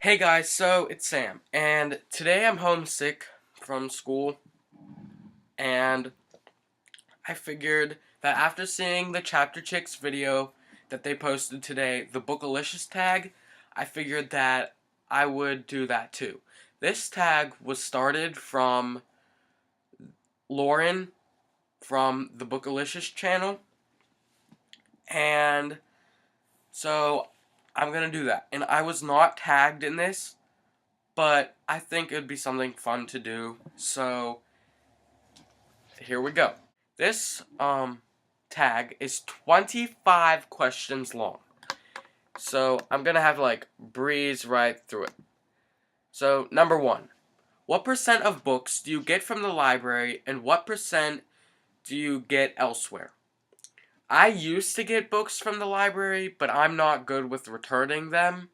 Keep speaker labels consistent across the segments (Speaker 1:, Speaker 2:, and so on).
Speaker 1: Hey guys, so it's Sam, and today I'm homesick from school, and I figured that after seeing the Chapterchicks video that they posted today, the Bookalicious Tag, I figured that I would do that too. This tag was started from Lauren from the Bookalicious Channel, and so I'm gonna do that. And I was not tagged in this, but I think it would be something fun to do, so here we go. This tag is 25 questions long. So I'm gonna have to breeze right through it. So number 1. What percent of books do you get from the library and what percent do you get elsewhere? I used to get books from the library, but I'm not good with returning them.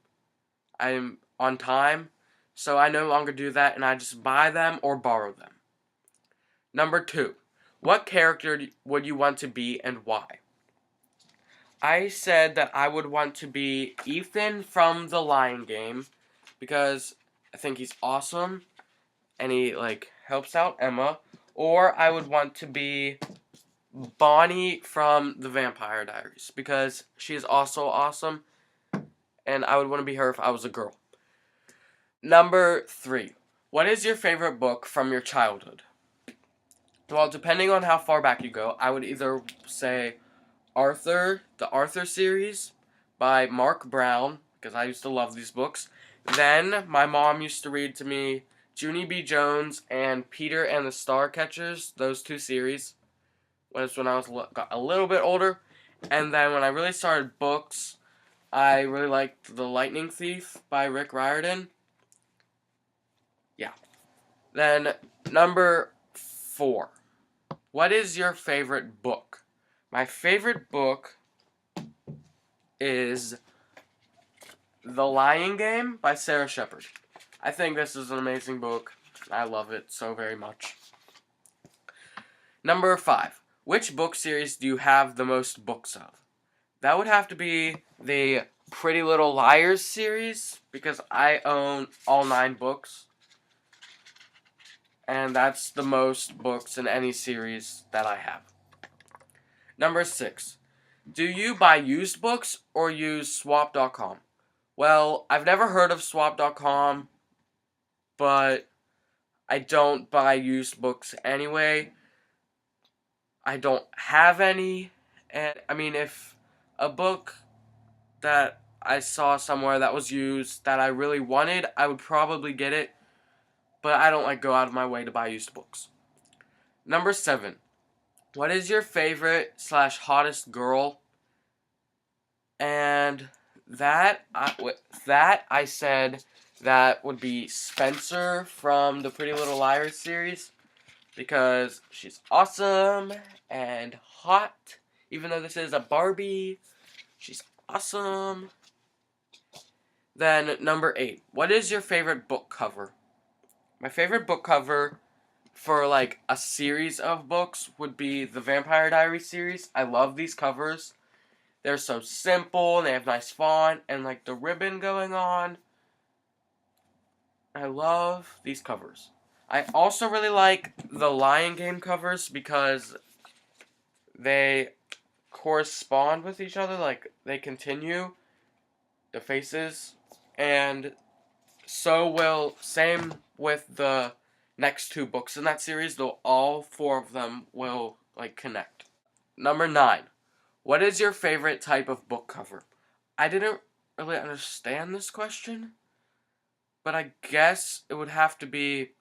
Speaker 1: I'm on time, so I no longer do that and I just buy them or borrow them. Number 2. What character would you want to be and why? I said that I would want to be Ethan from The Lion Game because I think he's awesome and he helps out Emma. Or I would want to be Bonnie from The Vampire Diaries because she is also awesome and I would want to be her if I was a girl. Number 3. What is your favorite book from your childhood? Well, depending on how far back you go, I would either say the Arthur series by Mark Brown, because I used to love these books. Then, my mom used to read to me Junie B. Jones and Peter and the Starcatchers, those two series. Was when I got a little bit older. And then when I really started books, I really liked The Lightning Thief by Rick Riordan. Yeah. Then, number 4. What is your favorite book? My favorite book is The Lion Game by Sarah Shepard. I think this is an amazing book. I love it so very much. Number 5. Which book series do you have the most books of? That would have to be the Pretty Little Liars series, because I own all 9 books. And that's the most books in any series that I have. Number 6. Do you buy used books or use swap.com? Well, I've never heard of swap.com, but I don't buy used books anyway. I don't have any, and I mean, if a book that I saw somewhere that was used that I really wanted, I would probably get it, but I don't go out of my way to buy used books. Number 7. What is your favorite / hottest girl? And I said that would be Spencer from the Pretty Little Liars series because she's awesome and hot. Even though this is a Barbie, she's awesome. Then number 8. What is your favorite book cover? My favorite book cover for a series of books would be the Vampire Diaries series. I love these covers. They're so simple, and they have nice font, and the ribbon going on. I love these covers. I also really like the Lion Game covers because they correspond with each other, they continue the faces, and same with the next 2 books in that series, though all 4 of them will connect. Number 9. What is your favorite type of book cover? I didn't really understand this question, but I guess it would have to be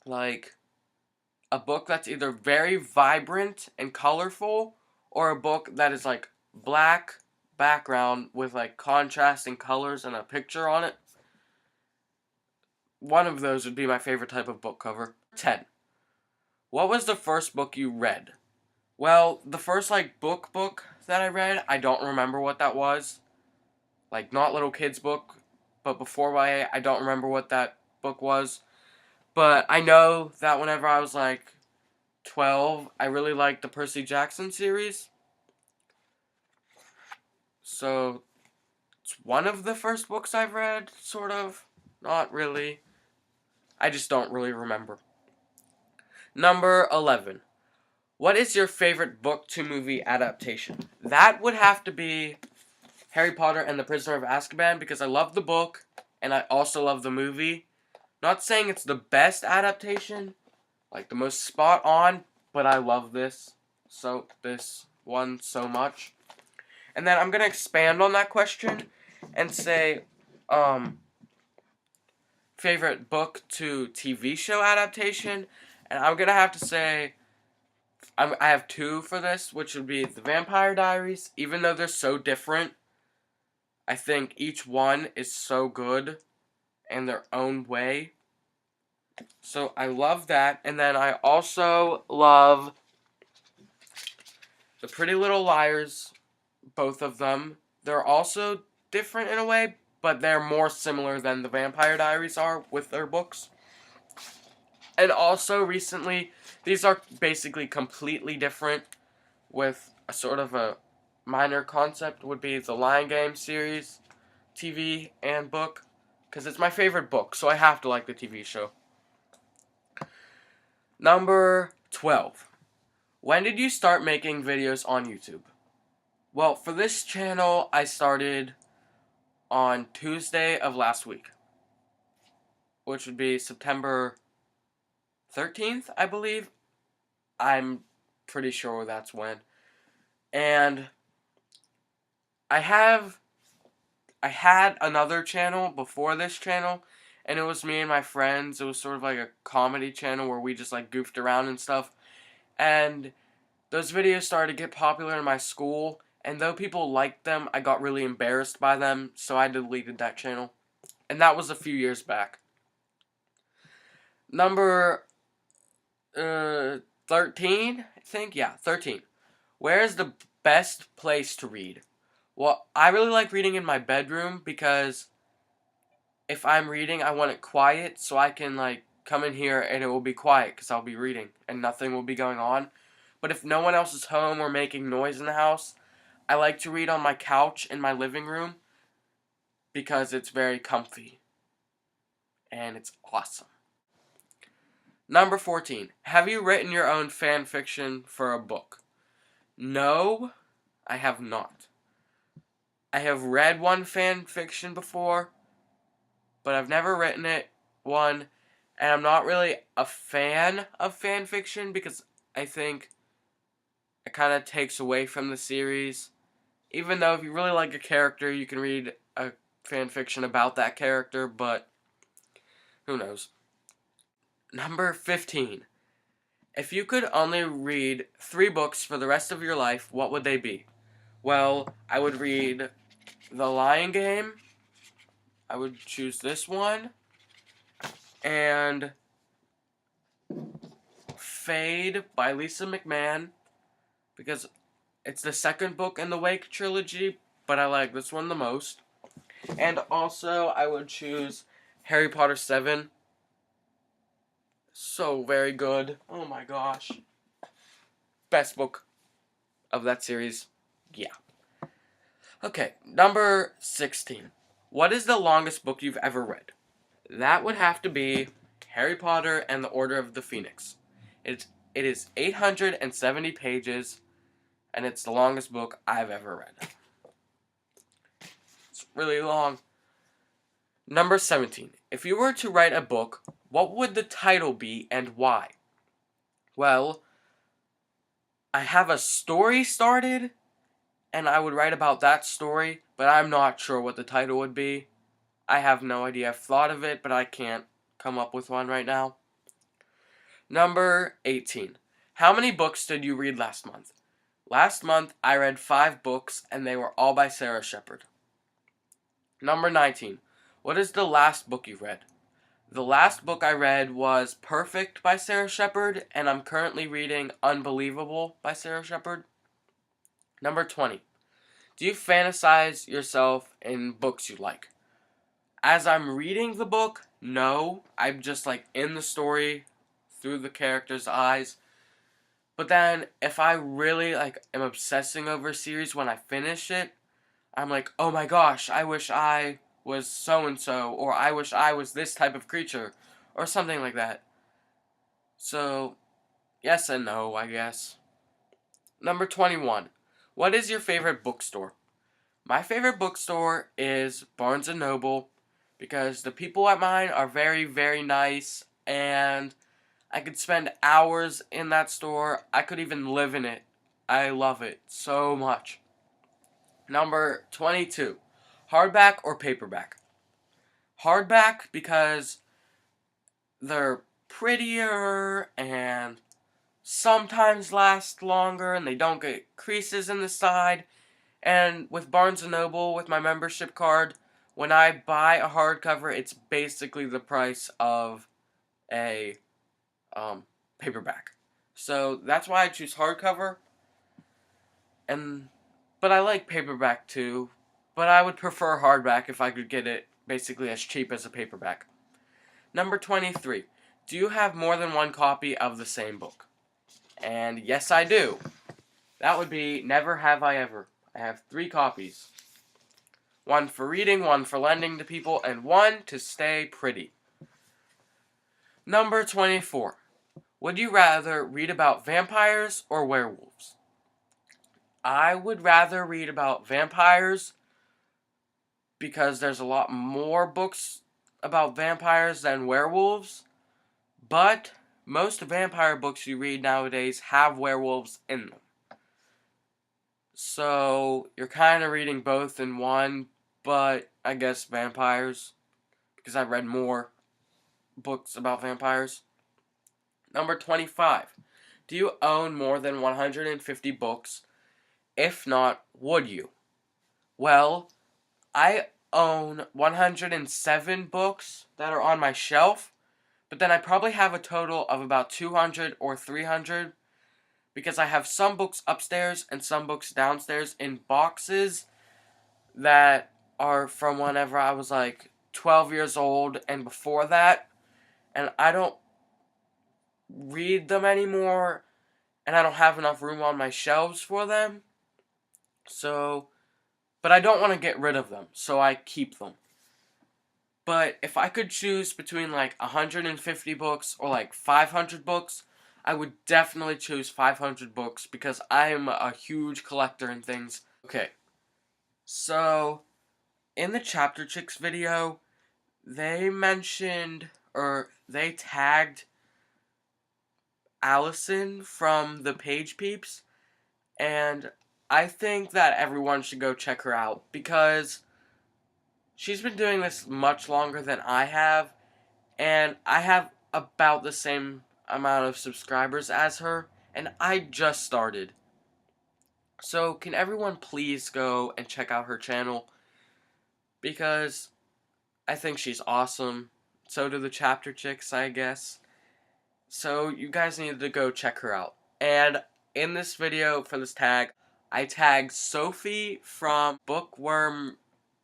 Speaker 1: a book that's either very vibrant and colorful or a book that is black background with contrasting colors and a picture on it. One of those would be my favorite type of book cover. 10. What was the first book you read? Well, the first book that I read, I don't remember what that was. Not little kids book, but before YA, I don't remember what that book was. But I know that whenever I was 12, I really liked the Percy Jackson series. So, it's one of the first books I've read, sort of. Not really. I just don't really remember. Number 11. What is your favorite book to movie adaptation? That would have to be Harry Potter and the Prisoner of Azkaban, because I love the book and I also love the movie. Not saying it's the best adaptation, like the most spot on, but I love this one so much. And then I'm going to expand on that question and say, favorite book to TV show adaptation. And I'm going to have to say, I have two for this, which would be The Vampire Diaries. Even though they're so different, I think each one is so good in their own way. So I love that. And then I also love The Pretty Little Liars, both of them. They're also different in a way, but they're more similar than The Vampire Diaries are with their books. And also recently, these are basically completely different with a sort of a minor concept would be the Lion Game series, TV and book, because it's my favorite book, so I have to like the TV show. Number 12. When did you start making videos on YouTube? Well, for this channel, I started on Tuesday of last week, which would be September 13th, I believe. I'm pretty sure that's when. And I had another channel before this channel, and it was me and my friends. It was sort of like a comedy channel where we just like goofed around and stuff. And those videos started to get popular in my school, and though people liked them, I got really embarrassed by them, so I deleted that channel. And that was a few years back. Number 13, I think? Yeah, 13. Where is the best place to read? Well, I really like reading in my bedroom because if I'm reading, I want it quiet so I can like come in here and it will be quiet because I'll be reading and nothing will be going on. But if no one else is home or making noise in the house, I like to read on my couch in my living room because it's very comfy and it's awesome. Number 14. Have you written your own fan fiction for a book? No, I have not. I have read one fan fiction before, but I've never written one, and I'm not really a fan of fan fiction because I think it kind of takes away from the series. Even though if you really like a character, you can read a fan fiction about that character, but who knows. Number 15. If you could only read 3 books for the rest of your life, what would they be? Well, I would read The Lion Game. I would choose this one. And Fade by Lisa McMahon, because it's the second book in the Wake trilogy, but I like this one the most. And also, I would choose Harry Potter 7. So very good. Oh my gosh. Best book of that series. Yeah. Okay, number 16. What is the longest book you've ever read? That would have to be Harry Potter and the Order of the Phoenix. It is 870 pages, and it's the longest book I've ever read. It's really long. Number 17. If you were to write a book, what would the title be and why? Well, I have a story started, and I would write about that story, but I'm not sure what the title would be. I have no idea. I've thought of it, but I can't come up with one right now. Number 18. How many books did you read last month? Last month, I read 5 books, and they were all by Sarah Shepard. Number 19. What is the last book you read? The last book I read was Perfect by Sarah Shepard, and I'm currently reading Unbelievable by Sarah Shepard. Number 20. Do you fantasize yourself in books you like? As I'm reading the book, no. I'm just like in the story through the character's eyes. But then if I really like am obsessing over a series when I finish it, I'm like, oh my gosh, I wish I was so-and-so, or I wish I was this type of creature, or something like that. So, yes and no, I guess. Number 21. What is your favorite bookstore? My favorite bookstore is Barnes & Noble, because the people at mine are very, very nice, and I could spend hours in that store. I could even live in it. I love it so much. Number 22. Hardback or paperback? Hardback because they're prettier and sometimes last longer and they don't get creases in the side. And with Barnes & Noble, with my membership card, when I buy a hardcover, it's basically the price of a paperback. So that's why I choose hardcover. But I like paperback too. But I would prefer hardback if I could get it basically as cheap as a paperback. Number 23. Do you have more than one copy of the same book? And yes, I do. That would be Never Have I Ever. I have 3 copies. One for reading, one for lending to people, and one to stay pretty. Number 24. Would you rather read about vampires or werewolves? I would rather read about vampires because there's a lot more books about vampires than werewolves, but most vampire books you read nowadays have werewolves in them. So you're kind of reading both in one, but I guess vampires, because I've read more books about vampires. Number 25. Do you own more than 150 books? If not, would you? Well, I own 107 books that are on my shelf, but then I probably have a total of about 200 or 300 because I have some books upstairs and some books downstairs in boxes that are from whenever I was like 12 years old and before that, and I don't read them anymore, and I don't have enough room on my shelves for them. So, but I don't want to get rid of them, so I keep them. But if I could choose between like 150 books or like 500 books, I would definitely choose 500 books because I am a huge collector in things. Okay, so in the Chapterchicks video, they mentioned, or they tagged Allison from the Pagepeeps, and I think that everyone should go check her out because she's been doing this much longer than I have, and I have about the same amount of subscribers as her, and I just started. So can everyone please go and check out her channel because I think she's awesome. So do the Chapterchicks, I guess. So you guys need to go check her out. And in this video for this tag, I tagged Sophie from Bookworm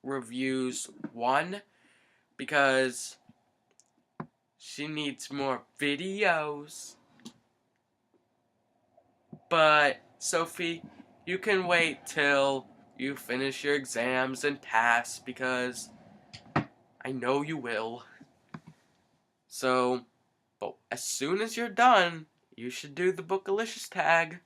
Speaker 1: Reviews 1 because she needs more videos. But Sophie, you can wait till you finish your exams and pass because I know you will. So, but as soon as you're done, you should do the Bookalicious tag.